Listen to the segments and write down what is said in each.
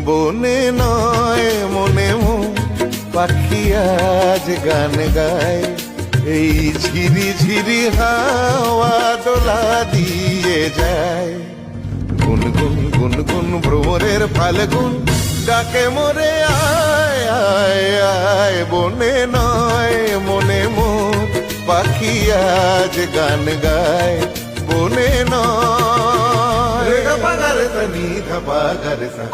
বনে নয় মনে পাখি আজ গান গায়, এই ঝিরি ঝিরি হাওয়া দোলা দিয়ে যায়। গুনগুন গুনগুন ভ্রমরের ফাল্গুন ডাকে মোরে আয় আয় আয়, বনে নয় মনে পাখি আজ গান গায়, বনে নয়। রে গা পা গা রে সা নি ধা পা গা রে সা।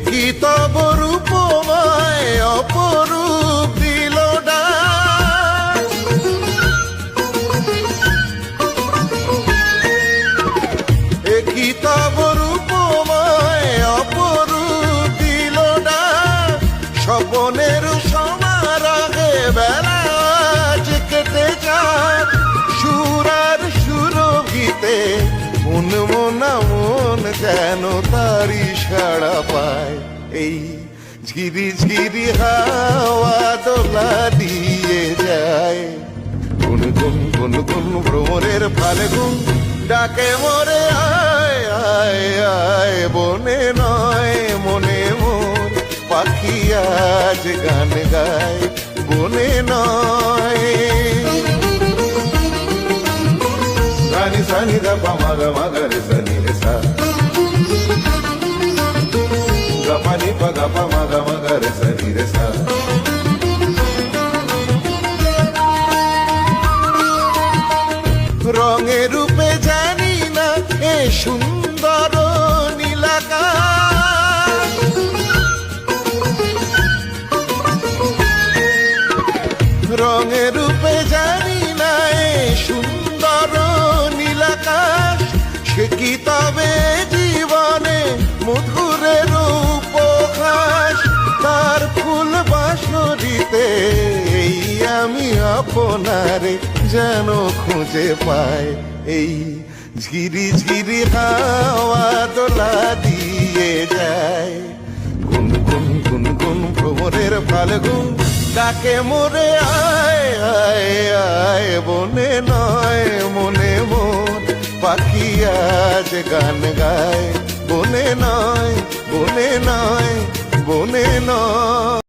কি তব রূপময় অপরূপ দিল ডাক, কি তব রূপময় অপরূপ দিল ডাক, স্বপনের সমারোহে বেলা আজ কেটে যাক, সুরার সুরভিতে মন মনা মন যেন তারি সাড়া পায়, এই ঝিরি ঝিরি হাওয়া দোলা দিয়ে যায়। গুনগুন গুনগুন ভ্রমরের ফাল্গুন ডাকে মোরে আয় আয় আয়, বনে নয় মনে পাখি আজ গান গায়, বনে নয়। সানি সানি দা পা মা গা মা গা রে সা নি রে সা, গা পা নি পা গা পা মা গা মা গা রে সা নি রে সা। রঙে রূপে জানি না এ সুন্দর নীলাকাশ, রঙে রূপে জানি না এ সুন্দর নীলাকাশ, সে কি তবে জীবনে মধুরের উপহাস, তার ফুল বাঁশরিতে এই আমি আপনারে যেন খুঁজে পাই, এই ঝিরি ঝিরি হাওয়া দোলা দিয়ে যায়। গুনগুন গুনগুন ভ্রমরের ফাল্গুন ডাকে মোরে আয় আয় আয়, বনে নয় মনে পাখি আজ গান গায়, বনে নয় বনে নয় বনে নয়।